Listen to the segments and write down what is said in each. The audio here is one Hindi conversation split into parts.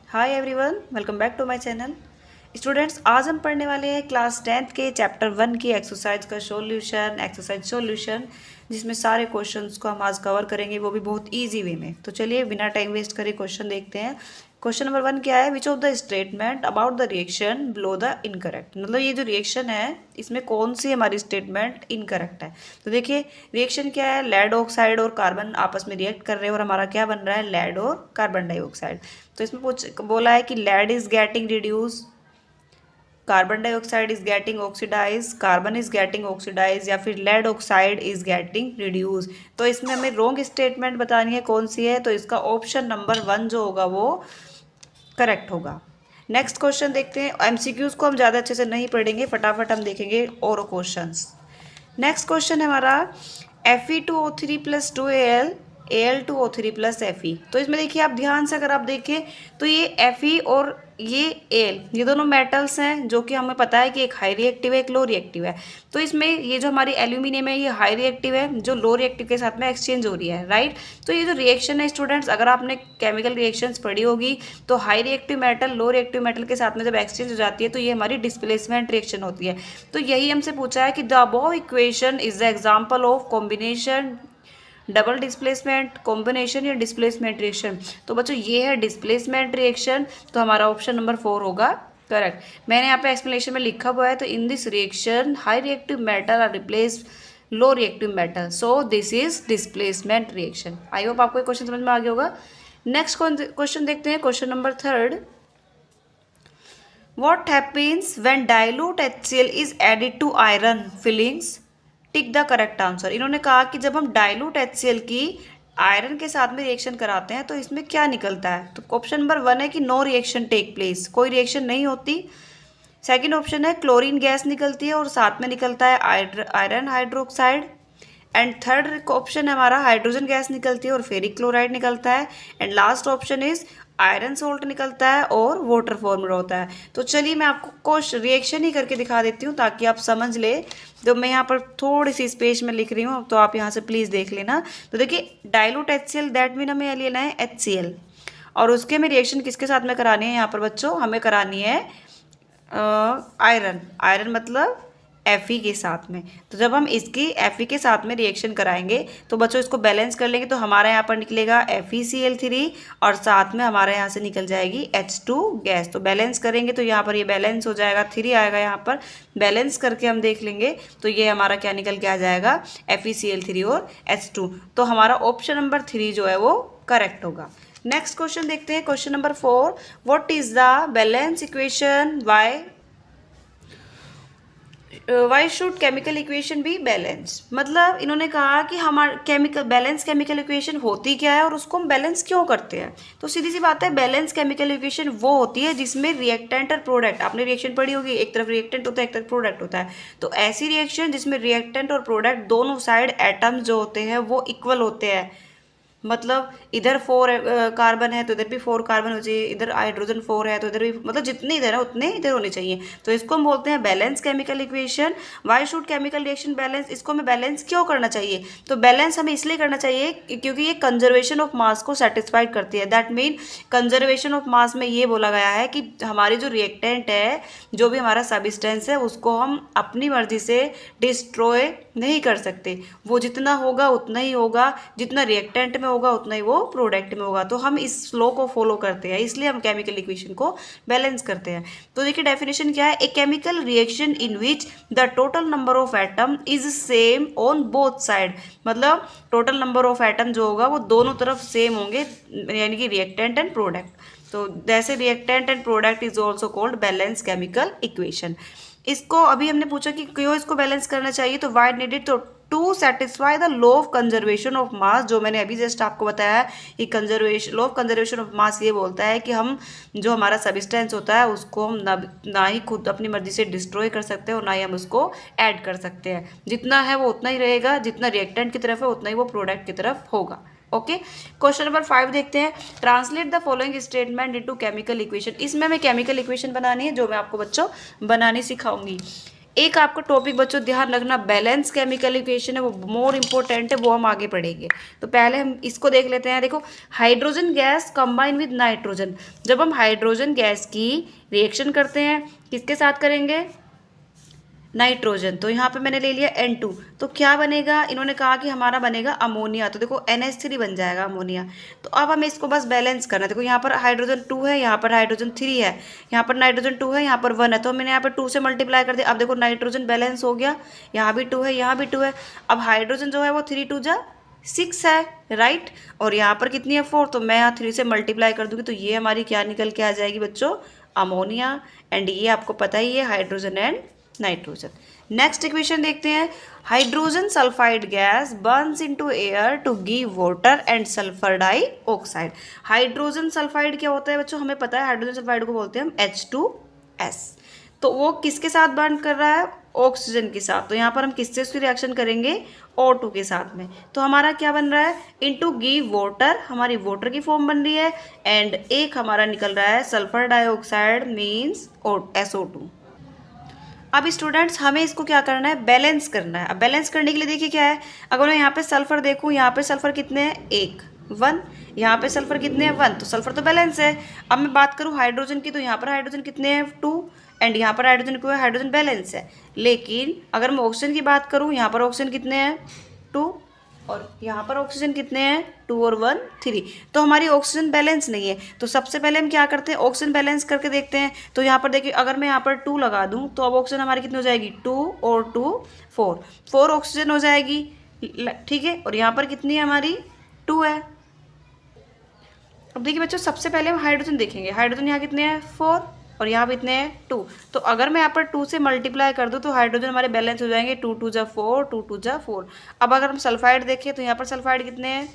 Hi everyone, welcome back to my channel. Students, आज हम पढ़ने वाले हैं क्लास 10th के चैप्टर 1 की एक्सरसाइज का सॉल्यूशन जिसमें सारे क्वेश्चंस को हम आज कवर करेंगे, वो भी बहुत इजी वे में। तो चलिए बिना टाइम वेस्ट करे क्वेश्चन देखते हैं। क्वेश्चन नंबर 1 क्या है? Which of the statement about the reaction below the incorrect. मतलब ये जो रिएक्शन है इसमें कौन सी हमारी स्टेटमेंट इनकरेक्ट है। तो देखिए रिएक्शन क्या है, लेड ऑक्साइड और कार्बन आपस में रिएक्ट कर रहे हैं और हमारा क्या बन रहा है, लेड और कार्बन डाइऑक्साइड। तो इसमें बोला है कि lead is getting reduce, carbon dioxide is getting oxidize, carbon is getting oxidize, या फिर lead oxide is getting reduce. तो इसमें हमें रॉन्ग स्टेटमेंट बतानी है कौन सी है, तो इसका ऑप्शन नंबर 1 जो होगा वो करेक्ट होगा। नेक्स्ट क्वेश्चन देखते हैं। एमसीक्यूज को हम ज़्यादा अच्छे से नहीं पढ़ेंगे, फटाफट हम देखेंगे और क्वेश्चंस। नेक्स्ट क्वेश्चन है हमारा Fe2O3 plus 2Al Al2O3 plus Fe। तो इसमें देखिए आप ध्यान से अगर आप देखें तो ये Fe और ये Al ये दोनों मेटल्स हैं जो कि हमें पता है कि एक हाई रिएक्टिव है, एक लो रिएक्टिव है। तो इसमें ये जो हमारी एल्यूमिनियम है ये हाई रिएक्टिव है जो लो रिएक्टिव के साथ में एक्सचेंज हो रही है, राइट। तो ये जो रिएक्शन है स्टूडेंट्स, अगर आपने केमिकल रिएक्शंस पढ़ी होगी तो हाई रिएक्टिव मेटल लो रिएक्टिव मेटल के साथ में जब एक्सचेंज हो जाती है तो ये हमारी डिस्प्लेसमेंट रिएक्शन होती है। तो यही हमसे पूछा है कि the above equation is the example of combination, double displacement, combination या डिस्प्लेसमेंट रिएक्शन। तो बच्चों ये है डिस्प्लेसमेंट रिएक्शन, तो हमारा ऑप्शन नंबर 4 होगा करेक्ट। मैंने यहाँ पे एक्सप्लेनेशन में लिखा हुआ है, तो in this reaction high reactive metal are replace low reactive metal, so this is displacement reaction. I hope आपको क्वेश्चन समझ में आ गया होगा। नेक्स्ट क्वेश्चन देखते हैं, question number 3। What happens when dilute HCl is added to iron fillings? Tick the correct answer. इन्होंने कहा कि जब हम डाइल्यूट HCl की आयरन के साथ में रिएक्शन कराते हैं तो इसमें क्या निकलता है। तो ऑप्शन नंबर 1 है कि नो रिएक्शन टेक प्लेस, कोई रिएक्शन नहीं होती। सेकंड ऑप्शन है क्लोरीन गैस निकलती है और साथ में निकलता है iron hydroxide. And third option है हमारा हाइड्रोजन गैस निकलती है और फेरिक क्लोराइड निकलता है। And last option is iron salt निकलता है और वाटर फॉर्मूला होता है। तो चलिए मैं आपको रिएक्शन ही करके दिखा देती हूँ ताकि आप समझ ले। तो मैं यहाँ पर थोड़ी सी स्पेस में लिख रही हूँ, तो आप यहाँ से प्लीज़ देख लेना। तो देखिए डाइल्यूट HCl दैट मीन हमें लेना है HCl, और उसके में रिएक्शन किसके साथ में करानी है यहाँ पर बच्चों, हमें करानी है आयरन मतलब Fe के साथ में। तो जब हम इसकी Fe के साथ में रिएक्शन कराएंगे तो बच्चों इसको बैलेंस कर लेंगे, तो हमारा यहाँ पर निकलेगा FeCl3 और साथ में हमारे यहाँ से निकल जाएगी H2 गैस। तो बैलेंस करेंगे तो यहाँ पर ये बैलेंस हो जाएगा, 3 आएगा यहाँ पर। बैलेंस करके हम देख लेंगे तो ये हमारा क्या निकल के आ जाएगा, FeCl3 और H2। तो हमारा ऑप्शन नंबर 3 जो है वो करेक्ट होगा। नेक्स्ट क्वेश्चन देखते हैं, question number 4। What is the balance equation, why should chemical equation be balance. मतलब इन्होंने कहा कि हमारा केमिकल इक्वेशन होती क्या है और उसको हम बैलेंस क्यों करते हैं। तो सीधी सी बात है, बैलेंस केमिकल इक्वेशन वो होती है जिसमें रिएक्टेंट और प्रोडक्ट, आपने रिएक्शन पढ़ी होगी, एक तरफ रिएक्टेंट होता है एक तरफ प्रोडक्ट होता है। तो ऐसी रिएक्शन जिसमें रिएक्टेंट और प्रोडक्ट दोनों साइड एटम्स जो होते हैं वो इक्वल होते हैं। मतलब इधर 4 कार्बन है तो इधर भी 4 कार्बन हो चाहिए, इधर हाइड्रोजन 4 है तो इधर भी, मतलब जितने इधर है उतने इधर होने चाहिए। तो इसको हम बोलते हैं balance chemical equation. Why should chemical reaction balance, इसको हमें बैलेंस क्यों करना चाहिए। तो बैलेंस हमें इसलिए करना चाहिए क्योंकि ये कंजर्वेशन ऑफ मास को सेटिस्फाइड करती है। दैट मीन कंजर्वेशन ऑफ मास में ये बोला गया है कि हमारी जो रिएक्टेंट है, जो भी हमारा सब्सटेंस है, उसको हम अपनी मर्जी से डिस्ट्रॉय नहीं कर सकते। वो जितना होगा उतना ही होगा, जितना रिएक्टेंट में होगा उतना ही वो प्रोडक्ट में होगा। तो हम इस लॉ को फॉलो करते हैं, इसलिए हम केमिकल इक्वेशन को बैलेंस करते हैं। तो देखिए डेफिनेशन क्या है, a chemical reaction in which the total number of atom is same on both side. मतलब टोटल नंबर ऑफ एटम जो होगा वो दोनों तरफ सेम होंगे, यानी कि रिएक्टेंट एंड प्रोडक्ट। तो जैसे reactant and product is also called balance chemical equation. इसको अभी हमने पूछा कि क्यों इसको बैलेंस करना चाहिए, तो वाई नीडेड, तो to satisfy the law of conservation of mass, जो मैंने अभी जस्ट आपको बताया कि law of conservation of mass ये बोलता है कि हम जो हमारा सब्सटेंस होता है उसको हम ना ही खुद अपनी मर्जी से डिस्ट्रॉय कर सकते हैं और ना ही हम उसको ऐड कर सकते हैं। जितना है वो उतना ही रहेगा, जितना रिएक्टेंट की तरफ है उतना ही वो प्रोडक्ट की तरफ होगा। ओके, क्वेश्चन नंबर 5 देखते हैं। Translate the following statement into chemical equation. इसमें हमें केमिकल इक्वेशन बनानी है जो मैं आपको बच्चों बनानी सिखाऊंगी। एक आपका टॉपिक बच्चों ध्यान रखना, बैलेंस केमिकल इक्वेशन है, वो मोर इंपॉर्टेंट है, वो हम आगे पढ़ेंगे। तो पहले हम इसको देख लेते हैं। देखो, hydrogen gas combine with nitrogen, जब हम हाइड्रोजन गैस की रिएक्शन करते हैं किसके साथ करेंगे, नाइट्रोजन, तो यहाँ पे मैंने ले लिया N2, तो क्या बनेगा, इन्होंने कहा कि हमारा बनेगा अमोनिया, तो देखो NH3 बन जाएगा अमोनिया। तो अब हमें इसको बस बैलेंस करना है। देखो यहाँ पर हाइड्रोजन 2 है, यहाँ पर हाइड्रोजन 3 है, यहाँ पर नाइट्रोजन 2 है, यहाँ पर 1 है, तो मैंने यहाँ पर 2 से मल्टीप्लाई कर दिया। अब देखो नाइट्रोजन बैलेंस हो गया, यहाँ भी 2 है, यहाँ भी 2 है। अब हाइड्रोजन जो है वो 3 2 जा 6 है, राइट, और यहाँ पर कितनी है 4, तो मैं यहाँ 3 से मल्टीप्लाई कर दूंगी, तो ये हमारी क्या निकल के आ जाएगी बच्चों, अमोनिया। एंड ये आपको पता ही है hydrogen and nitrogen. Next equation देखते हैं, hydrogen sulphide gas burns into air to give water and sulphur dioxide. Hydrogen sulphide क्या होता है बच्चों, हमें पता है हाइड्रोजन सल्फाइड को बोलते हैं हम H2S। तो वो किसके साथ बर्न कर रहा है, ऑक्सीजन के साथ। तो यहाँ पर हम किससे उसकी रिएक्शन करेंगे, O2 के साथ में। तो हमारा क्या बन रहा है, इनटू गिव वाटर, हमारी वाटर की फॉर्म बन रही है, एंड एक हमारा निकल रहा है सल्फर डाइऑक्साइड मीन्स SO2। अब स्टूडेंट्स हमें इसको क्या करना है, बैलेंस करना है। अब बैलेंस करने के लिए देखिए क्या है, अगर मैं यहाँ पे सल्फर देखूँ, यहाँ पे सल्फर कितने हैं, 1 1, यहाँ पे सल्फर कितने हैं 1, तो सल्फर तो बैलेंस है। अब मैं बात करूँ हाइड्रोजन की, तो यहाँ पर हाइड्रोजन कितने हैं 2, एंड यहाँ पर हाइड्रोजन क्यों है, हाइड्रोजन बैलेंस है। लेकिन अगर मैं ऑक्सीजन की बात करूँ, यहाँ पर ऑक्सीजन कितने हैं 2, और यहाँ पर ऑक्सीजन कितने हैं 2 और 1 3, तो हमारी ऑक्सीजन बैलेंस नहीं है। तो सबसे पहले हम क्या करते हैं, ऑक्सीजन बैलेंस करके देखते हैं। तो यहाँ पर देखिए, अगर मैं यहाँ पर 2 लगा दूँ, तो अब ऑक्सीजन हमारी कितनी हो जाएगी, 2 और 2 4 ऑक्सीजन हो जाएगी, ठीक है। और यहाँ पर कितनी है हमारी 2 है। अब देखिए बच्चों, सबसे पहले हम हाइड्रोजन देखेंगे, हाइड्रोजन यहाँ कितने हैं 4, और यहाँ भी इतने हैं 2। तो अगर मैं यहाँ पर 2 से मल्टीप्लाई कर दूँ, तो हाइड्रोजन हमारे बैलेंस हो जाएंगे, 2 2 जा 4 2 2 जा 4। अब अगर हम सल्फाइड देखें, तो यहाँ पर सल्फाइड कितने हैं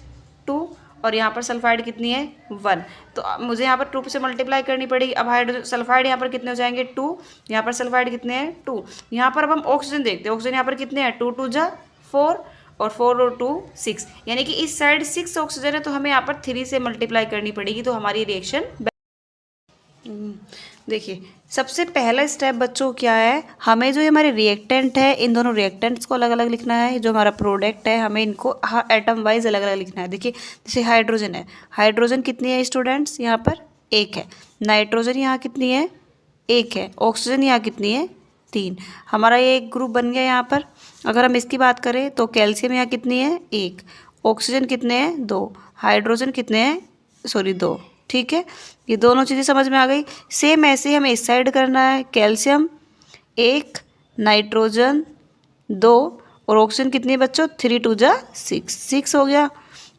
2, और यहाँ पर सल्फाइड कितनी है 1। तो मुझे यहाँ पर 2 से मल्टीप्लाई करनी पड़ेगी। अब हाइड्रोजन सल्फाइड यहाँ पर कितने हो जाएंगे 2, यहाँ पर सल्फाइड कितने हैं 2। यहाँ पर अब हम ऑक्सीजन देखते हैं, ऑक्सीजन यहाँ पर कितने हैं 2 2 जा 4, और 4 और 2 6, यानी कि इस साइड 6 ऑक्सीजन है, तो हमें यहाँ पर 3 से मल्टीप्लाई करनी पड़ेगी, तो हमारी रिएक्शन। देखिए, सबसे पहला स्टेप बच्चों क्या है, हमें जो हमारे रिएक्टेंट है, इन दोनों रिएक्टेंट्स को अलग अलग लिखना है। जो हमारा प्रोडक्ट है, हमें इनको एटम वाइज अलग अलग लिखना है। देखिए, जैसे हाइड्रोजन है, हाइड्रोजन कितनी है स्टूडेंट्स, यहाँ पर 1 है। नाइट्रोजन यहाँ कितनी है 1 है। ऑक्सीजन यहाँ कितनी है 3। हमारा ये एक ग्रुप बन गया यहाँ पर। अगर हम इसकी बात करें, तो कैल्शियम यहाँ कितनी है 1, ऑक्सीजन कितने हैं 2, हाइड्रोजन कितने हैं 2, ठीक है। ये दोनों चीज़ें समझ में आ गई। सेम ऐसे ही हमें इस साइड करना है, कैल्शियम 1, नाइट्रोजन 2, और ऑक्सीजन कितनी है बच्चों 3 2 जा 6 हो गया।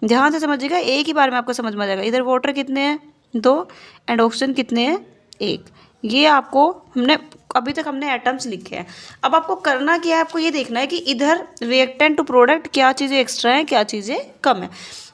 ध्यान से समझिएगा, एक ही बार में आपको समझ में आ जाएगा। इधर वाटर कितने हैं 2, एंड ऑक्सीजन कितने हैं 1। ये आपको अभी तक हमने एटम्स लिखे हैं। अब आपको करना क्या है, आपको ये देखना है कि इधर रिएक्टेंट टू प्रोडक्ट क्या चीज़ें एक्स्ट्रा हैं, क्या चीज़ें कम है।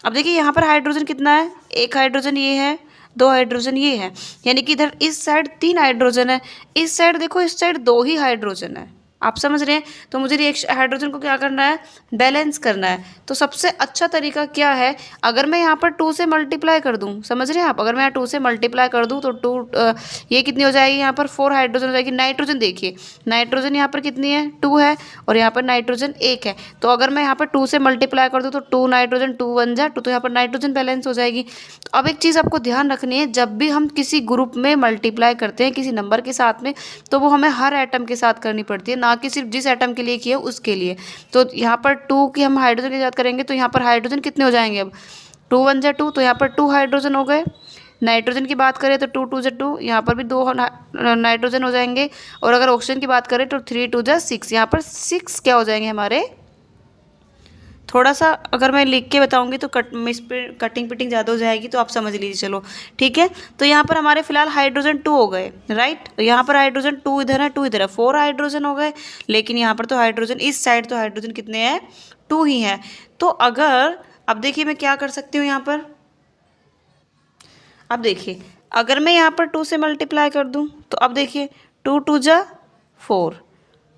अब देखिए, यहाँ पर हाइड्रोजन कितना है, 1 हाइड्रोजन ये है, 2 हाइड्रोजन ये है, यानी कि इधर इस साइड 3 हाइड्रोजन है, इस साइड देखो, इस साइड 2 ही हाइड्रोजन है। आप समझ रहे हैं। तो मुझे रिएक्शन हाइड्रोजन को क्या करना है, बैलेंस करना है। तो सबसे अच्छा तरीका क्या है, अगर मैं यहाँ पर 2 से मल्टीप्लाई कर दूँ, समझ रहे हैं आप, अगर मैं यहाँ 2 से मल्टीप्लाई कर दूँ, तो 2 ये कितनी हो जाएगी, यहाँ पर 4 हाइड्रोजन हो जाएगी। नाइट्रोजन देखिए, नाइट्रोजन यहाँ पर कितनी है 2 है, और यहाँ पर नाइट्रोजन 1 है। तो अगर मैं यहाँ पर 2 से मल्टीप्लाई कर दूँ, तो 2 नाइट्रोजन 2 1 जा 2, तो यहाँ पर नाइट्रोजन बैलेंस हो जाएगी। तो अब एक चीज़ आपको ध्यान रखनी है, जब भी हम किसी ग्रुप में मल्टीप्लाई करते हैं किसी नंबर के साथ में, तो वो हमें हर एटम के साथ करनी पड़ती है, ना कि सिर्फ जिस एटम के लिए किया उसके लिए। तो यहाँ पर 2 की हम हाइड्रोजन के साथ करेंगे, तो यहाँ पर हाइड्रोजन कितने हो जाएंगे, अब 2 1 जा 2, तो यहाँ पर 2 हाइड्रोजन हो गए। नाइट्रोजन की बात करें, तो 2 2 जा 2, यहाँ पर भी 2 नाइट्रोजन हो जाएंगे। और अगर ऑक्सीजन की बात करें, तो 3 2 जा 6, यहाँ पर 6 क्या हो जाएंगे हमारे। थोड़ा सा अगर मैं लिख के बताऊंगी तो कटिंग पिटिंग ज़्यादा हो जाएगी, तो आप समझ लीजिए, चलो ठीक है। तो यहाँ पर हमारे फिलहाल हाइड्रोजन 2 हो गए, राइट। तो यहाँ पर हाइड्रोजन 2 इधर है, 2 इधर है, 4 हाइड्रोजन हो गए। लेकिन यहाँ पर तो हाइड्रोजन इस साइड, तो हाइड्रोजन कितने हैं 2 ही हैं। तो अगर अब देखिए मैं क्या कर सकती हूँ यहाँ पर, अब देखिए अगर मैं यहाँ पर 2 से मल्टीप्लाई कर दूँ, तो अब देखिए 2 2 जा 4,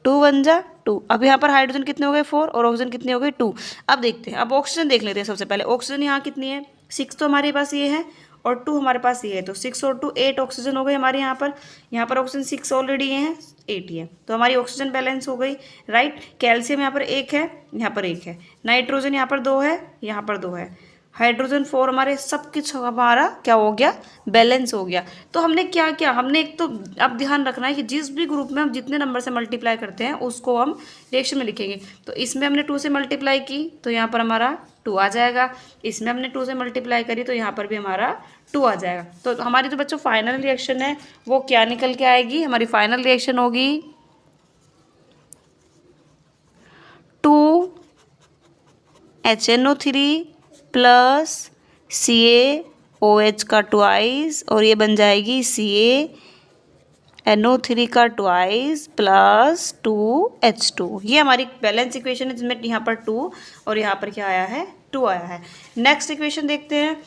2 1 जा 2। अब यहाँ पर हाइड्रोजन कितने हो गए 4, और ऑक्सीजन कितने हो गए 2। अब देखते हैं, अब ऑक्सीजन देख लेते हैं। सबसे पहले ऑक्सीजन यहाँ कितनी है 6, तो हमारे पास ये है, और 2 हमारे पास ये है, तो 6 और 2 8 ऑक्सीजन हो गए हमारे यहाँ पर ऑक्सीजन 6 ऑलरेडी हैं, 8 ही है, तो हमारी ऑक्सीजन बैलेंस हो गई, राइट। कैल्शियम यहाँ पर 1 है, यहाँ पर 1 है, नाइट्रोजन यहाँ पर 2 है, यहाँ पर 2 है, हाइड्रोजन 4, हमारे सब कुछ हमारा क्या हो गया, बैलेंस हो गया। तो हमने क्या किया, हमने एक तो अब ध्यान रखना है कि जिस भी ग्रुप में हम जितने नंबर से मल्टीप्लाई करते हैं उसको हम रिएक्शन में लिखेंगे। तो इसमें हमने 2 से मल्टीप्लाई की तो यहाँ पर हमारा 2 आ जाएगा, इसमें हमने 2 से मल्टीप्लाई करी तो यहाँ पर भी हमारा 2 आ जाएगा। तो हमारी जो बच्चों फाइनल रिएक्शन है वो क्या निकल के आएगी, हमारी फाइनल रिएक्शन होगी 2HNO3 प्लस CaOH का ट्वाइस, और ये बन जाएगी CaNO3 का ट्वाइस प्लस 2H2। ये हमारी बैलेंस इक्वेशन है जिसमें यहाँ पर 2 और यहाँ पर क्या आया है, 2 आया है। नेक्स्ट इक्वेशन देखते हैं।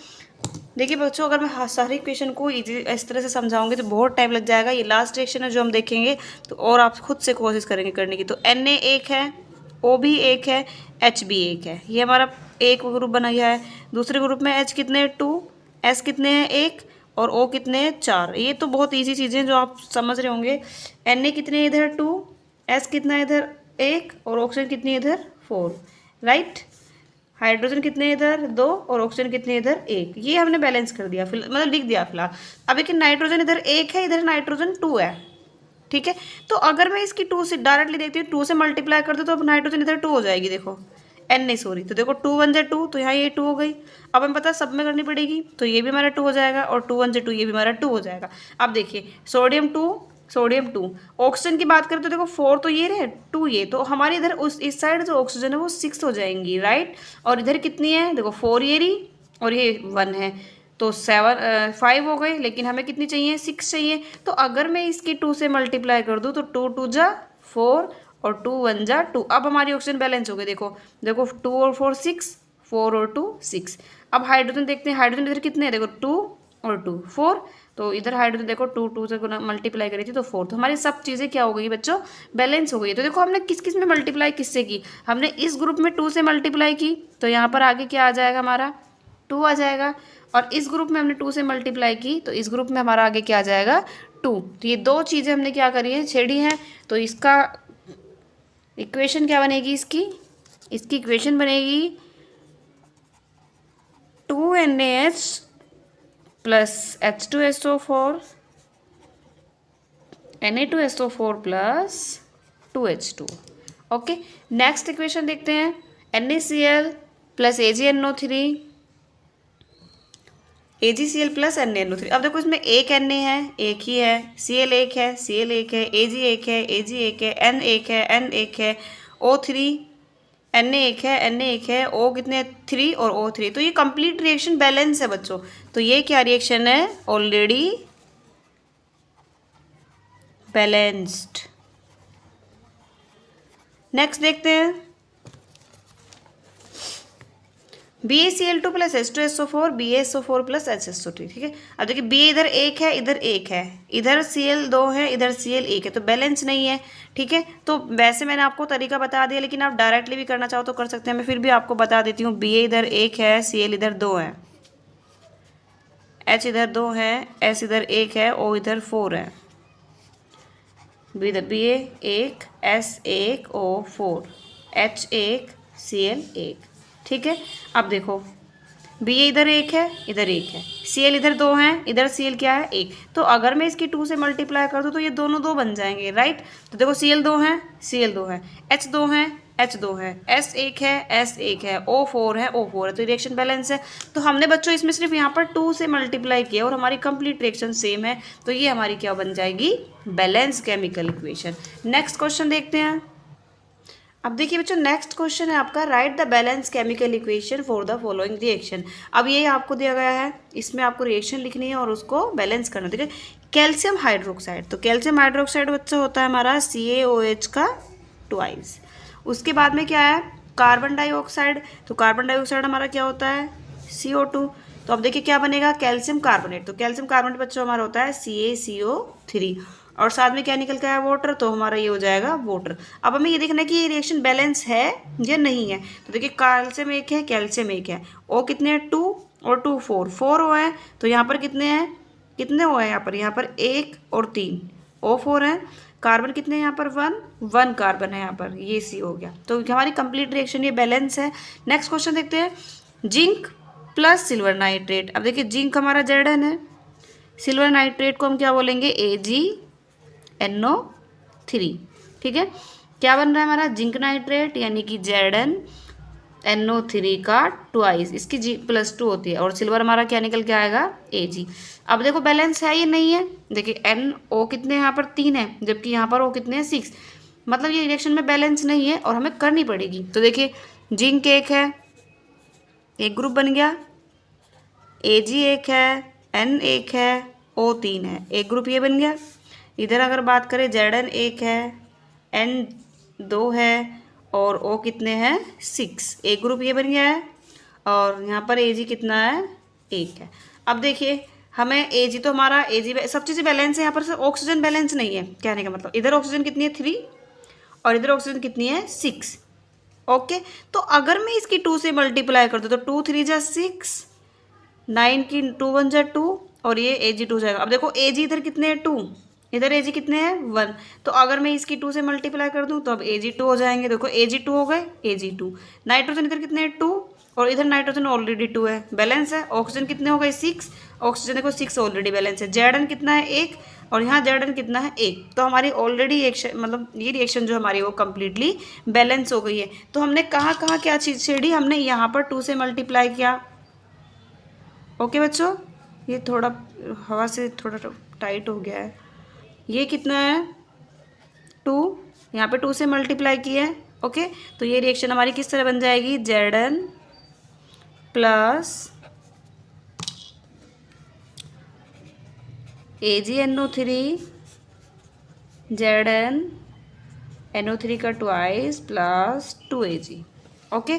देखिए बच्चों, अगर मैं सारी इक्वेशन को इस तरह से समझाऊंगी तो बहुत टाइम लग जाएगा। ये लास्ट रिएक्शन है जो हम देखेंगे, तो और आप खुद से कोशिश करेंगे करने की। तो Na 1 है, O भी 1 है, H भी 1 है, ये हमारा एक ग्रुप बना गया है। दूसरे ग्रुप में H कितने हैं, 2, S कितने हैं, 1, और O कितने हैं, 4। ये तो बहुत ईजी चीज़ें जो आप समझ रहे होंगे। Na कितने हैं इधर, 2, S कितना है इधर, 1, और ऑक्सीजन कितनी है इधर, 4, राइट। हाइड्रोजन कितने इधर, 2, और ऑक्सीजन कितने इधर, 1। ये हमने बैलेंस कर दिया, मतलब लिख दिया फिलहाल। अब एक नाइट्रोजन इधर 1 है, इधर नाइट्रोजन 2 है, ठीक है। तो अगर मैं इसकी 2 से डायरेक्टली देखती हूँ, 2 से मल्टीप्लाई कर दूँ तो अब नाइट्रोजन इधर 2 हो जाएगी, देखो Na सॉरी, तो देखो 2 1 2, तो यहाँ ये 2 हो गई। अब हमें पता सब में करनी पड़ेगी, तो ये भी हमारा 2 हो जाएगा, और 2 1 2 ये भी हमारा 2 हो जाएगा। अब देखिए सोडियम 2, ऑक्सीजन की बात करें तो देखो 4 तो ये रहे, 2 ये, तो हमारी इधर इस साइड जो ऑक्सीजन है वो 6 हो जाएंगी, राइट। और इधर कितनी है, देखो 4 ये रही और ये 1 है, तो 5 हो गए, लेकिन हमें कितनी चाहिए, 6 चाहिए। तो अगर मैं इसकी 2 से मल्टीप्लाई कर दूँ तो 2 2 जा 4 और 2 1 जा 2। अब हमारी ऑक्सीजन बैलेंस हो गई, देखो 2 और 4 6, 4 और 2 6। अब हाइड्रोजन देखते हैं, हाइड्रोजन इधर कितने हैं, देखो 2 और 2 4, तो इधर हाइड्रोजन देखो 2 से मल्टीप्लाई करी थी तो 4, तो हमारी सब चीज़ें क्या हो गई बच्चों, बैलेंस हो गई। तो देखो हमने किस किस में मल्टीप्लाई किससे की, हमने इस ग्रुप में 2 से मल्टीप्लाई की, तो यहाँ पर आगे क्या आ जाएगा, हमारा 2 आ जाएगा। और इस ग्रुप में हमने 2 से मल्टीप्लाई की, तो इस ग्रुप में हमारा आगे क्या आ जाएगा, 2। तो ये दो चीज़ें हमने क्या करी है, छेड़ी हैं। तो इसका इक्वेशन क्या बनेगी, इसकी इक्वेशन बनेगी 2NaH plus H2SO4 Na2SO4 plus 2H2। Okay, next equation देखते हैं, NaCl plus AgNO3 AgCl plus NaNO3। अब देखो इसमें एक Na है, एक ही है, Cl एक है, Cl एक है, Ag एक है, Ag एक है, N एक है, N एक है, O3 Na एक है, Na एक है, O कितने 3 और O3। तो ये कंप्लीट रिएक्शन बैलेंस है बच्चों। तो ये क्या रिएक्शन है, ऑलरेडी बैलेंस्ड। नेक्स्ट देखते हैं, BaCl2 plus H2SO4 BaSO4 plus HSO3, ठीक है। अब देखिए Ba इधर एक है, इधर एक है, इधर Cl 2 है, इधर Cl 1 है, तो बैलेंस नहीं है, ठीक है। तो वैसे मैंने आपको तरीका बता दिया, लेकिन आप डायरेक्टली भी करना चाहो तो कर सकते हैं। मैं फिर भी आपको बता देती हूँ, Ba इधर 1 है, Cl इधर 2 है, H इधर 2 है, S इधर 1 है, O इधर 4 है, Ba 1 S 1 O 4 H 1 Cl 1, ठीक है। अब देखो Ba इधर 1 है, इधर 1 है, Cl इधर 2 है, इधर Cl क्या है 1। तो अगर मैं इसकी 2 से मल्टीप्लाई कर दूँ तो ये दोनों 2 बन जाएंगे, राइट। तो देखो Cl 2 है, Cl 2 है, H 2 है, H 2 है, S 1 है, S 1 है, O 4 है, O 4 है, तो रिएक्शन बैलेंस है। तो हमने बच्चों इसमें सिर्फ यहाँ पर 2 से मल्टीप्लाई किया और हमारी कंप्लीट रिएक्शन सेम है, तो ये हमारी क्या बन जाएगी, balance chemical equation. Next question देखते हैं। अब देखिए बच्चों, नेक्स्ट क्वेश्चन है आपका, right the balance chemical equation for the following reaction. अब ये आपको दिया गया है, इसमें आपको रिएक्शन लिखनी है और उसको बैलेंस करना, ठीक है। कैल्शियम हाइड्रोक्साइड, तो कैल्शियम हाइड्रोक्साइड बच्चा होता है हमारा CaOH का ट्वाइस। उसके बाद में क्या है, कार्बन डाइऑक्साइड, तो कार्बन डाइऑक्साइड हमारा क्या होता है, CO2। तो अब देखिए क्या बनेगा, कैल्शियम कार्बोनेट, तो कैल्शियम कार्बोनेट बच्चों हमारा होता है CaCO3, और साथ में क्या निकल के आया, वाटर, तो हमारा ये हो जाएगा वाटर। अब हमें ये देखना है कि ये रिएक्शन बैलेंस है या नहीं है। तो देखिए कैल्शियम 1 है, कैल्शियम 1 है, O कितने हैं 2 और 2 4 O है, तो यहाँ पर कितने हैं, कितने O है यहाँ पर 1 और 3 O4 है। कार्बन कितने हैं यहाँ पर 1 कार्बन है यहाँ पर, ये C हो गया। तो हमारी कंप्लीट रिएक्शन ये बैलेंस है। नेक्स्ट क्वेश्चन देखते हैं, जिंक प्लस सिल्वर नाइट्रेट। अब देखिए जिंक हमारा Zn है, सिल्वर नाइट्रेट को हम क्या बोलेंगे AgNO3। ठीक है, क्या बन रहा है हमारा जिंक नाइट्रेट यानी कि ZnNO3 का ट्वाइस, इसकी G+2 होती है, और सिल्वर हमारा क्या निकल के आएगा Ag। अब देखो बैलेंस है ये नहीं है, देखिए NO कितने यहाँ पर 3 है, जबकि यहाँ पर O कितने हैं 6, मतलब ये रिएक्शन में बैलेंस नहीं है और हमें करनी पड़ेगी। तो देखिए जिंक 1 है, एक ग्रुप बन गया, Ag 1 है, N 1 है, O 3 है, एक ग्रुप ये बन गया। इधर अगर बात करें Zn 1 है, N 2 है और O कितने हैं 6, एक ग्रुप ये बन गया है, और यहाँ पर Ag कितना है 1 है। अब देखिए हमें Ag तो हमारा Ag सब चीज़ें बैलेंस है, यहाँ पर सिर्फ ऑक्सीजन बैलेंस नहीं है, कहने का मतलब इधर ऑक्सीजन कितनी है 3 और इधर ऑक्सीजन कितनी है 6। ओके, तो अगर मैं इसकी 2 से मल्टीप्लाई कर दूँ तो 2 3 जा 6, 9 की 2 1 जा 2 और ये Ag2 जाएगा। अब देखो Ag इधर कितने हैं 2, इधर Ag कितने हैं 1, तो अगर मैं इसकी 2 से मल्टीप्लाई कर दूं तो अब Ag2 हो जाएंगे। देखो Ag2 हो गए, Ag2। नाइट्रोजन इधर कितने हैं 2 और इधर नाइट्रोजन ऑलरेडी 2 है, बैलेंस है। ऑक्सीजन कितने हो गए 6, ऑक्सीजन देखो 6 ऑलरेडी बैलेंस है। Zn कितना है 1 और यहाँ Zn कितना है 1, तो हमारी ऑलरेडी रिएक्शन मतलब ये रिएक्शन जो हमारी वो कम्प्लीटली बैलेंस हो गई है। तो हमने कहाँ कहाँ क्या चीज़ छेड़ी, हमने यहाँ पर 2 से मल्टीप्लाई किया। ओके बच्चों, ये थोड़ा हवा से थोड़ा टाइट हो गया है। ये कितना है 2, यहाँ पे 2 से मल्टीप्लाई किया है। ओके, तो ये रिएक्शन हमारी किस तरह बन जाएगी, Zn प्लस AgNO3, ZnNO3 का twice plus 2Ag। Okay,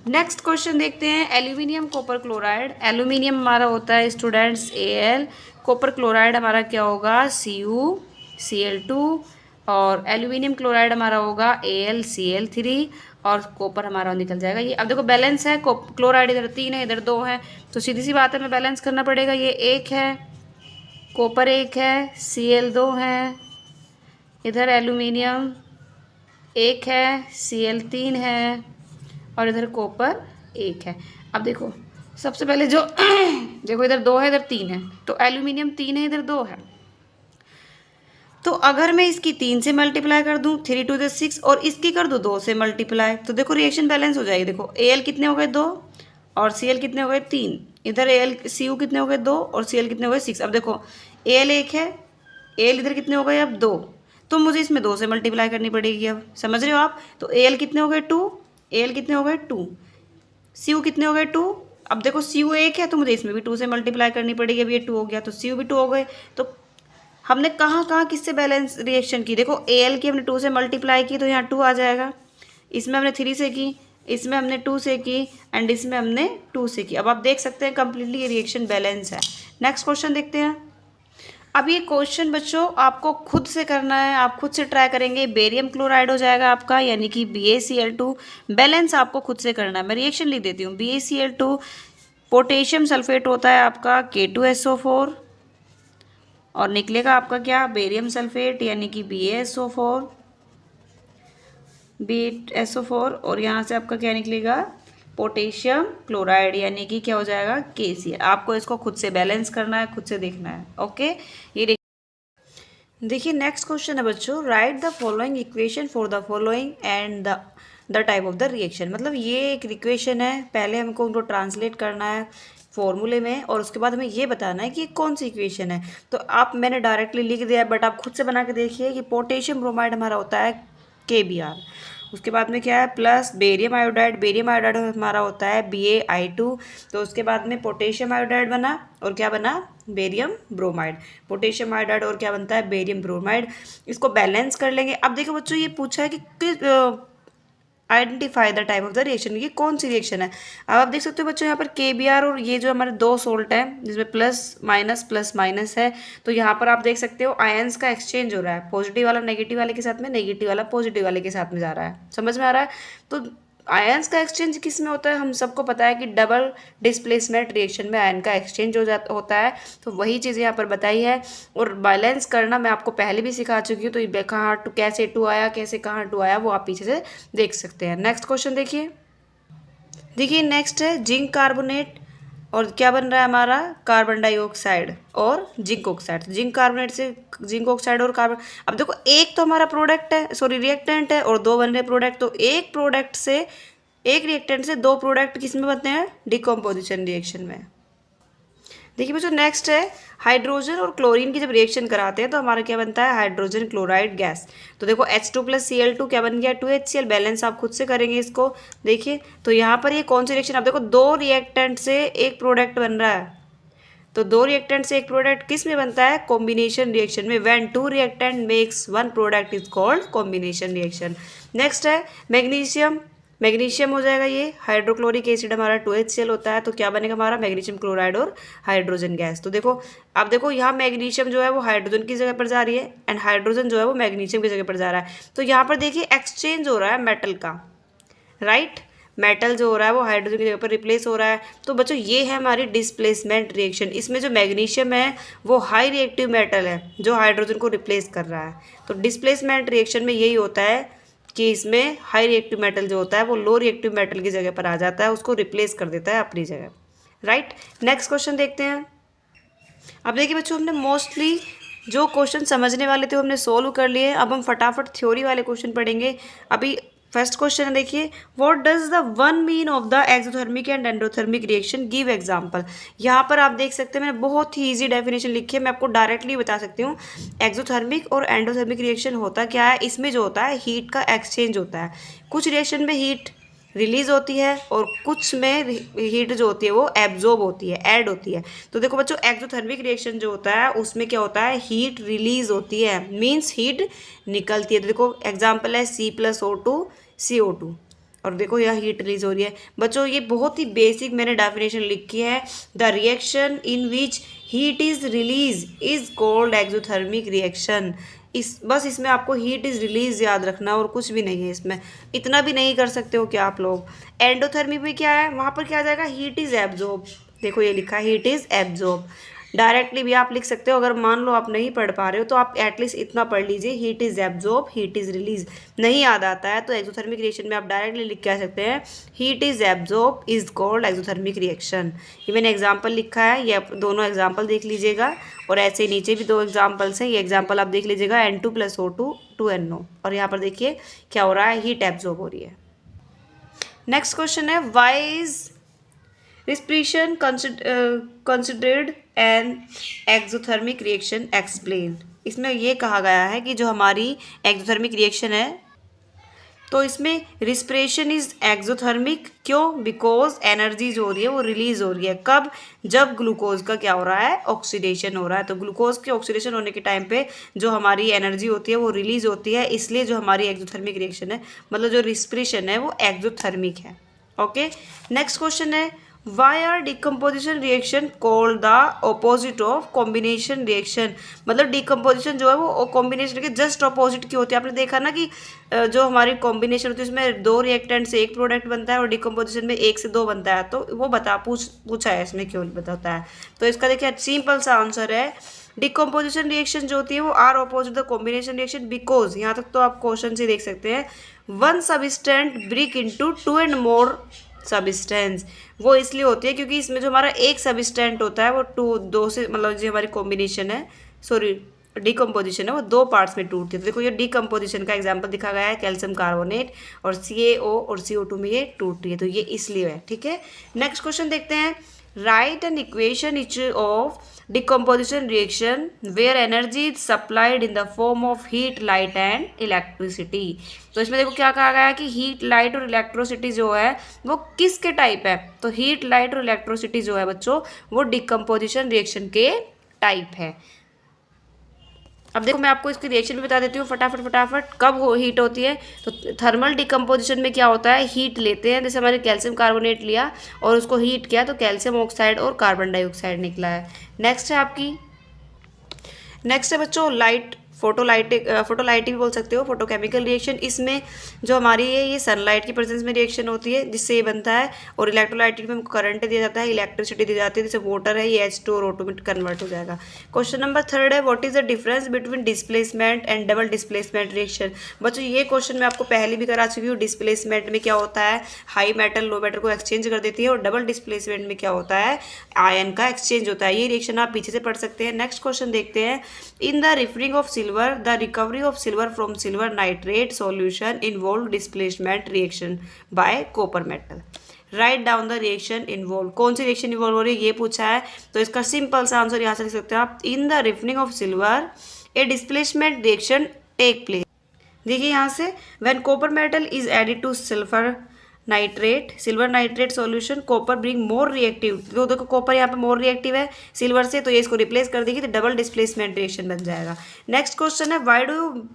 next question देखते हैं, एल्यूमिनियम कॉपर क्लोराइड। एल्यूमिनियम हमारा होता है स्टूडेंट्स Al, कॉपर क्लोराइड हमारा क्या होगा CuCl2, और एल्यूमिनियम क्लोराइड हमारा होगा AlCl3 और कॉपर हमारा निकल जाएगा ये। अब देखो बैलेंस है, क्लोराइड इधर 3 है इधर 2 है, तो सीधी सी बात है हमें बैलेंस करना पड़ेगा। ये 1 है, कॉपर 1 है, Cl2 है, इधर एल्यूमिनियम 1 है, Cl3 है और इधर कॉपर 1 है। अब देखो सबसे पहले जो देखो इधर 2 है इधर 3 है, तो एल्यूमिनियम 3 है इधर 2 है, तो अगर मैं इसकी 3 से मल्टीप्लाई कर दूं 3 2 6 और इसकी कर दूं 2 से मल्टीप्लाई, तो देखो रिएक्शन बैलेंस हो जाएगी। देखो Al कितने हो गए 2 और Cl कितने हो गए 3, इधर Cu कितने हो गए 2 और Cl कितने हो गए 6। अब देखो Al 1 है, Al इधर कितने हो गए अब 2, तो मुझे इसमें 2 से मल्टीप्लाई करनी पड़ेगी। अब समझ रहे हो आप, तो Al कितने हो गए 2, Al कितने हो गए 2, Cu कितने हो गए 2। अब देखो Cu 1 है तो मुझे इसमें भी 2 से मल्टीप्लाई करनी पड़ेगी। अब ये 2 हो गया तो Cu भी 2 हो गए। तो हमने कहाँ कहाँ किससे बैलेंस रिएक्शन की, देखो Al की हमने 2 से मल्टीप्लाई की तो यहाँ 2 आ जाएगा, इसमें हमने 3 से की, इसमें हमने 2 से की एंड इसमें हमने 2 से की। अब आप देख सकते हैं कंप्लीटली ये रिएक्शन बैलेंस है। नेक्स्ट क्वेश्चन देखते हैं। अब ये क्वेश्चन बच्चों आपको खुद से करना है, आप खुद से ट्राई करेंगे। बेरियम क्लोराइड हो जाएगा आपका यानी कि BaCl2, बैलेंस आपको खुद से करना है। मैं रिएक्शन लिख देती हूँ, BaCl2, पोटेशियम सल्फेट होता है आपका K2SO4 और निकलेगा आपका क्या, बेरियम सल्फेट यानी कि BaSO4 और यहाँ से आपका क्या निकलेगा, पोटेशियम क्लोराइड यानी कि क्या हो जाएगा KCl। आपको इसको खुद से बैलेंस करना है, खुद से देखना है। ओके, ये देखिए नेक्स्ट क्वेश्चन है बच्चों, right the following equation for the following and the type of the reaction. मतलब ये एक इक्वेशन है, पहले हमको उनको ट्रांसलेट करना है फॉर्मूले में और उसके बाद हमें ये बताना है कि कौन सी इक्वेशन है। तो आप मैंने डायरेक्टली लिख दिया है बट आप खुद से बना के देखिए कि पोटेशियम ब्रोमाइड हमारा होता है KBr, उसके बाद में क्या है प्लस बेरियम आयोडाइड हमारा होता है BaI2, तो उसके बाद में पोटेशियम आयोडाइड बना और क्या बना, बेरियम ब्रोमाइड। पोटेशियम आयोडाइड और क्या बनता है, बेरियम ब्रोमाइड। इसको बैलेंस कर लेंगे। अब देखो बच्चों ये पूछा है कि identify the type of the reaction, ये कौन सी रिएक्शन है। अब आप देख सकते हो बच्चों यहाँ पर KBr और ये जो हमारे 2 सोल्ट हैं जिसमें प्लस माइनस है, तो यहाँ पर आप देख सकते हो आयंस का एक्सचेंज हो रहा है, पॉजिटिव वाला नेगेटिव वाले के साथ में, नेगेटिव वाला पॉजिटिव वाले के साथ में जा रहा है। समझ में आ रहा है। तो आयंस का एक्सचेंज किस में होता है, हम सबको पता है कि डबल डिस्प्लेसमेंट रिएक्शन में आयन का एक्सचेंज होता है। तो वही चीज़ यहाँ पर बताई है। और बैलेंस करना मैं आपको पहले भी सिखा चुकी हूँ, तो कहाँ टू कैसे टू आया, कैसे कहाँ टू आया, वो आप पीछे से देख सकते हैं। नेक्स्ट क्वेश्चन देखिए नेक्स्ट है जिंक कार्बोनेट और क्या बन रहा है हमारा, कार्बन डाइऑक्साइड और जिंक ऑक्साइड। जिंक कार्बोनेट से जिंक ऑक्साइड और कार्बन, अब देखो एक तो हमारा प्रोडक्ट है, सॉरी रिएक्टेंट है, और दो बन रहे प्रोडक्ट। तो एक रिएक्टेंट से दो प्रोडक्ट किस में बनते हैं, डिकम्पोजिशन रिएक्शन में। देखिए बच्चों नेक्स्ट है हाइड्रोजन और क्लोरीन की जब रिएक्शन कराते हैं तो हमारा क्या बनता है, हाइड्रोजन क्लोराइड गैस। तो देखो H2 + Cl2 क्या बन गया, 2HCl। बैलेंस आप खुद से करेंगे इसको। देखिए तो यहाँ पर ये कौन सी रिएक्शन, आप देखो दो रिएक्टेंट से एक प्रोडक्ट बन रहा है। तो दो रिएक्टेंट से एक प्रोडक्ट किस में बनता है, कॉम्बिनेशन रिएक्शन में। When two reactant makes one product is called combination reaction. Next है मैग्नीशियम हो जाएगा, ये हाइड्रोक्लोरिक एसिड हमारा 2HCl होता है। तो क्या बनेगा हमारा, मैग्नीशियम क्लोराइड और हाइड्रोजन गैस। तो देखो अब देखो यहाँ मैग्नीशियम जो है वो हाइड्रोजन की जगह पर जा रही है, एंड हाइड्रोजन जो है वो मैग्नीशियम की जगह पर जा रहा है। तो यहाँ पर देखिए एक्सचेंज हो रहा है मेटल का, राइट। मेटल जो हो रहा है वो हाइड्रोजन की जगह पर रिप्लेस हो रहा है। तो बच्चों ये है हमारी डिस्प्लेसमेंट रिएक्शन। इसमें जो मैग्नीशियम है वो हाई रिएक्टिव मेटल है जो हाइड्रोजन को रिप्लेस कर रहा है। तो डिस्प्लेसमेंट रिएक्शन में यही होता है कि इसमें हाई रिएक्टिव मेटल जो होता है वो लो रिएक्टिव मेटल की जगह पर आ जाता है, उसको रिप्लेस कर देता है अपनी जगह, राइट। नेक्स्ट क्वेश्चन देखते हैं। अब देखिए बच्चों हमने मोस्टली जो क्वेश्चन समझने वाले थे वो हमने सोल्व कर लिए। अब हम फटाफट थ्योरी वाले क्वेश्चन पढ़ेंगे। अभी फर्स्ट क्वेश्चन है, देखिए what does the one mean of the exothermic and endothermic reaction, give example. यहाँ पर आप देख सकते हैं मैंने बहुत ही इजी डेफिनेशन लिखी है, मैं आपको डायरेक्टली बता सकती हूँ। एक्सोथर्मिक और एंडोथर्मिक रिएक्शन होता क्या है, इसमें जो होता है हीट का एक्सचेंज होता है। कुछ रिएक्शन में हीट रिलीज होती है और कुछ में हीट जो होती है वो एब्जॉर्ब होती है, ऐड होती है। तो देखो बच्चों एक्सोथर्मिक रिएक्शन जो होता है उसमें क्या होता है, हीट रिलीज होती है, मीन्स हीट निकलती है। तो देखो एग्जांपल है C+O2 CO2, और देखो यह हीट रिलीज हो रही है। बच्चों ये बहुत ही बेसिक मैंने डेफिनेशन लिखी है, the reaction in which heat is release is called exothermic reaction. बस इसमें आपको हीट इज रिलीज याद रखना और कुछ भी नहीं है इसमें, इतना भी नहीं कर सकते हो क्या आप लोग। एंडोथर्मिक में क्या है, वहाँ पर क्या आ जाएगा, हीट इज एब्जॉर्ब। देखो ये लिखा है हीट इज एब्जॉर्ब। डायरेक्टली भी आप लिख सकते हो, अगर मान लो आप नहीं पढ़ पा रहे हो तो आप एटलीस्ट इतना पढ़ लीजिए, heat is absorb, heat is release. नहीं याद आता है तो एक्सोथर्मिक रिएक्शन में आप डायरेक्टली लिख के आ सकते हैं, heat is absorb is called exothermic reaction. ये मैंने एग्जाम्पल लिखा है, ये दोनों एग्जाम्पल देख लीजिएगा, और ऐसे नीचे भी दो एग्जाम्पल्स हैं, ये एग्जाम्पल आप देख लीजिएगा, N2+O2 2NO, और यहाँ पर देखिए क्या हो रहा है, हीट एब्जॉर्ब हो रही है। नेक्स्ट क्वेश्चन है, why is respiration considered an exothermic reaction explain। इसमें ये कहा गया है कि जो हमारी एक्सोथर्मिक रिएक्शन है तो इसमें रिस्पिरेशन इज एक्सोथर्मिक, क्यों, बिकॉज एनर्जी जो हो रही है वो रिलीज हो रही है। कब, जब ग्लूकोज का क्या हो रहा है, ऑक्सीडेशन हो रहा है। तो ग्लूकोज के ऑक्सीडेशन होने के टाइम पे जो हमारी एनर्जी होती है वो रिलीज होती है, इसलिए जो हमारी एक्सोथर्मिक रिएक्शन है, मतलब जो रिस्पिरेशन है वो एक्सोथर्मिक है। ओके, नेक्स्ट क्वेश्चन है, Why are decomposition reaction called the opposite of combination reaction। मतलब डिकम्पोजिशन जो है वो कॉम्बिनेशन के जस्ट अपोजिट की होती है। आपने देखा ना कि जो हमारी कॉम्बिनेशन होती है उसमें दो रिएक्टेंट से एक प्रोडक्ट बनता है और डिकम्पोजिशन में एक से दो बनता है। तो वो पूछा है इसमें क्यों बताता है। तो इसका देखिए सिंपल सा आंसर है, डिकम्पोजिशन रिएक्शन जो होती है वो are opposite the combination reaction because, यहाँ तक तो आप क्वेश्चन से देख सकते हैं, one substance break into two and more substance. वो इसलिए होती है क्योंकि इसमें जो हमारा एक सबस्टेंट होता है वो दो से, मतलब जो हमारी कॉम्बिनेशन है, सॉरी डिकम्पोजिशन है, वो दो पार्ट्स में टूटती है। तो देखो ये डिकम्पोजिशन का एग्जांपल दिखा गया है, कैल्शियम कार्बोनेट और CaO और CO2 में ये टूट रही है, तो ये इसलिए है। ठीक है, नेक्स्ट क्वेश्चन देखते हैं, right an equation each of decomposition reaction where energy is supplied in the form of heat, light and electricity। तो इसमें देखो क्या कहा गया है कि हीट, लाइट और इलेक्ट्रोसिटी जो है वो किसके टाइप है। तो हीट, लाइट और इलेक्ट्रोसिटी जो है बच्चों वो डिकम्पोजिशन रिएक्शन के टाइप है। अब देखो मैं आपको इसकी रिएक्शन भी बता देती हूँ फटाफट कब हीट होती है। तो थर्मल डिकम्पोजिशन में क्या होता है, हीट लेते हैं, जैसे हमारे कैल्शियम कार्बोनेट लिया और उसको हीट किया तो कैल्शियम ऑक्साइड और कार्बन डाइऑक्साइड निकला है। नेक्स्ट है बच्चों लाइट फोटोलाइटिक भी बोल सकते हो, फोटोकेमिकल रिएक्शन। इसमें जो हमारी ये सनलाइट की प्रेजेंस में रिएक्शन होती है जिससे ये बनता है। और इलेक्ट्रोलाइटिक में हमको करंट दिया जाता है, इलेक्ट्रिसिटी दी जाती है, जैसे वाटर है ये H2 और O2 में कन्वर्ट हो जाएगा। क्वेश्चन नंबर 3 है, what is the difference between displacement and double displacement reaction. बच्चों ये क्वेश्चन मैं आपको पहले भी करा चुकी हूँ। डिस्प्लेसमेंट में क्या होता है, हाई मेटल लो मेटल को एक्सचेंज कर देती है, और डबल डिस्प्लेसमेंट में क्या होता है, आयन का एक्सचेंज होता है। ये रिएक्शन आप पीछे से पढ़ सकते हैं। नेक्स्ट क्वेश्चन देखते हैं, इन the refining of silver the recovery of silver from silver nitrate solution involve displacement reaction by copper metal. Write down the reaction involve. कौन सी रिएक्शन इन्वॉल्व हो रही है ये पूछा है, तो इसका सिंपल सा आंसर यहाँ से लिख सकते हैं आप, in the refining of silver a displacement reaction take place. देखिए यहाँ से, when copper metal is added to silver nitrate solution copper being more reactive. तो देखो कॉपर यहाँ पे मोर रिएक्टिव है सिल्वर से, तो ये इसको रिप्लेस कर देगी तो डबल डिस्प्लेसमेंट रिएक्शन बन जाएगा। नेक्स्ट क्वेश्चन है, why do you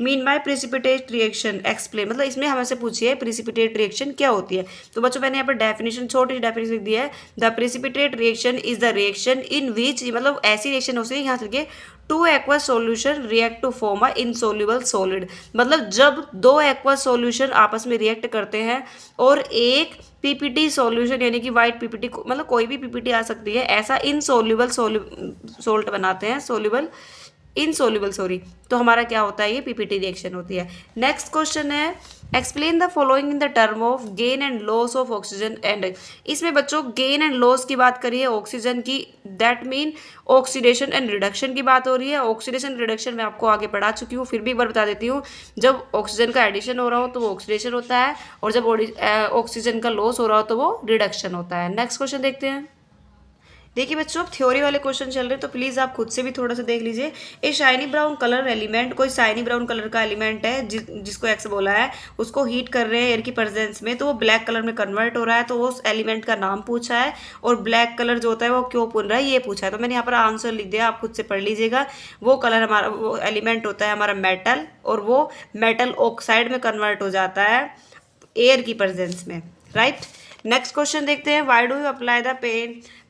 mean by precipitate reaction explain. मतलब इसमें हमसे पूछिए प्रिसिपिटेट रिएक्शन क्या होती है। तो बच्चों मैंने यहाँ पर डेफिनेशन छोटी सी डेफिनेशन लिख दिया है, the precipitate reaction is the reaction in which, मतलब ऐसी रिएक्शन होती है यहाँ से two aqueous solution react to form a insoluble solid. मतलब जब दो एक्वस सॉल्यूशन आपस में रिएक्ट करते हैं और एक पीपीटी सॉल्यूशन यानी कि वाइट पीपीटी, मतलब कोई भी पीपीटी आ सकती है, ऐसा इनसोल्यूबल सोल्ट बनाते हैं, इनसोल्यूबल सॉरी, तो हमारा क्या होता है, ये पीपीटी रिएक्शन होती है। नेक्स्ट क्वेश्चन है, explain the following in the term of gain and loss of oxygen and. इसमें बच्चों गेन एंड लॉस की बात करिए ऑक्सीजन की, that mean oxidation and reduction की बात हो रही है। ऑक्सीडेशन रिडक्शन मैं आपको आगे पढ़ा चुकी हूँ, फिर भी एक बार बता देती हूँ। जब ऑक्सीजन का एडिशन हो रहा हो तो वो ऑक्सीडेशन होता है, और जब ऑक्सीजन का लॉस हो रहा हो तो वो रिडक्शन होता है। नेक्स्ट क्वेश्चन देखते हैं। देखिए बच्चों, अब थ्योरी वाले क्वेश्चन चल रहे हैं तो प्लीज़ आप खुद से भी थोड़ा सा देख लीजिए। ए शाइनी ब्राउन कलर एलिमेंट, कोई शाइनी ब्राउन कलर का एलिमेंट है जिसको एक्स बोला है, उसको हीट कर रहे हैं एयर की प्रेजेंस में, तो वो ब्लैक कलर में कन्वर्ट हो रहा है। तो उस एलिमेंट का नाम पूछा है, और ब्लैक कलर जो होता है वो क्यों बन रहा है ये पूछा है। तो मैंने यहाँ पर आंसर लिख दिया, आप खुद से पढ़ लीजिएगा। वो कलर हमारा, वो एलिमेंट होता है हमारा मेटल, और वो मेटल ऑक्साइड में कन्वर्ट हो जाता है एयर की प्रेजेंस में। राइट, नेक्स्ट क्वेश्चन देखते हैं, why do you apply the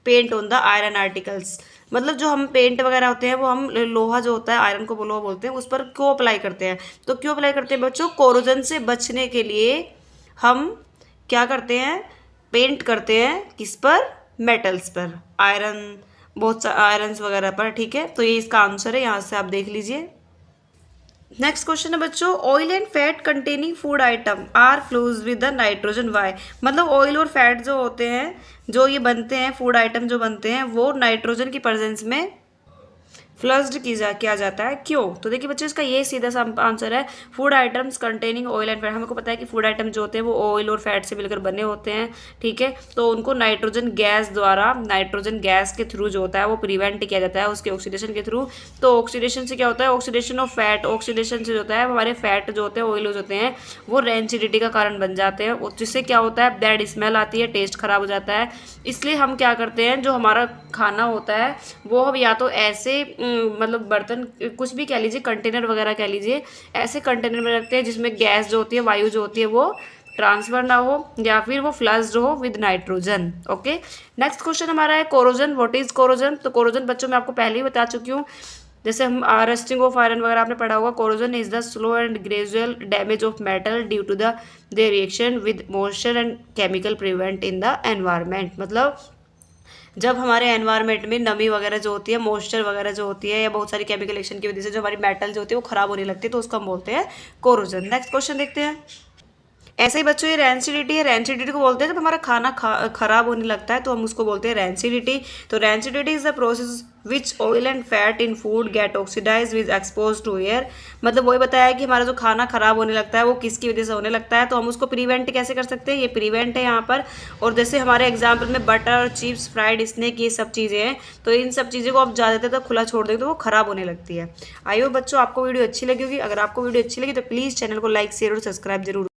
paint on the iron articles. मतलब जो हम पेंट वगैरह होते हैं वो हम लोहा जो होता है, आयरन को लोहा बोलते हैं, उस पर क्यों अप्लाई करते हैं। तो क्यों अप्लाई करते हैं बच्चों, कोरोजन से बचने के लिए हम क्या करते हैं, पेंट करते हैं किस पर, मेटल्स पर, आयरन, बहुत सा आयरन्स वगैरह पर। ठीक है, तो ये इसका आंसर है, यहाँ से आप देख लीजिए। नेक्स्ट क्वेश्चन है बच्चों, oil and fat containing food item are flushed with the nitrogen why. मतलब ऑयल और फैट जो होते हैं, जो ये बनते हैं, फूड आइटम जो बनते हैं, वो नाइट्रोजन की प्रेजेंस में फ्लश्ड किया जाता है, क्यों। तो देखिए बच्चों, इसका ये सीधा सा आंसर है, food items containing oil and fat. हमको पता है कि फूड आइटम जो होते हैं वो ऑयल और फैट से मिलकर बने होते हैं। ठीक है, तो उनको नाइट्रोजन गैस द्वारा, नाइट्रोजन गैस के थ्रू जो होता है वो प्रिवेंट किया जाता है उसके ऑक्सीडेशन के थ्रू। तो ऑक्सीडेशन से क्या होता है, ऑक्सीडेशन ऑफ फैट, ऑक्सीडेशन से जो होता है हमारे फैट जो होते हैं, ऑयल होते हैं, वो रेंसिडिटी का कारण बन जाते हैं, जिससे क्या होता है, बैड स्मेल आती है, टेस्ट खराब हो जाता है। इसलिए हम क्या करते हैं, जो हमारा खाना होता है वो हम या तो ऐसे मतलब बर्तन, कुछ भी कह लीजिए, कंटेनर वगैरह कह लीजिए, ऐसे कंटेनर में रखते हैं जिसमें गैस जो होती है, वायु जो होती है वो ट्रांसफर ना हो, या फिर वो फ्लश्ड हो with nitrogen. Okay, next question हमारा है कोरोजन। What is corrosion. तो कोरोजन बच्चों मैं आपको पहले ही बता चुकी हूँ, जैसे हम रस्टिंग ऑफ आयरन वगैरह आपने पढ़ा होगा। Corrosion is the slow and gradual damage of metal due to the reaction with moisture and chemical prevent in the environment. मतलब जब हमारे एनवायरनमेंट में नमी वगैरह जो होती है, मॉइस्चर वगैरह जो होती है, या बहुत सारी केमिकल रिएक्शन की वजह से जो हमारी मेटल जो होती है वो खराब होने लगती है, तो उसको हम बोलते हैं कोरोजन। नेक्स्ट क्वेश्चन देखते हैं। ऐसे ही बच्चों ये रैंसिडिटी है, रैंसिडिटी को बोलते हैं जब हमारा खाना खराब होने लगता है तो हम उसको बोलते हैं रैंसिडिटी। तो rancidity is the process which oil and fat in food get oxidize with expose to air. मतलब वही बताया कि हमारा जो खाना खराब होने लगता है वो किसकी वजह से होने लगता है, तो हम उसको प्रिवेंट कैसे कर सकते हैं, ये प्रिवेंट है यहाँ पर। और जैसे हमारे एग्जाम्पल में बटर, चिप्स, फ्राइड स्नैक, ये सब चीज़ें हैं, तो इन सब चीज़ों को आप ज़्यादा देर तक खुला छोड़ देंगे तो वो खराब होने लगती है। आई होप बच्चों आपको वीडियो अच्छी लगी होगी। अगर आपको वीडियो अच्छी लगी तो प्लीज़ चैनल को लाइक, शेयर और सब्सक्राइब जरूर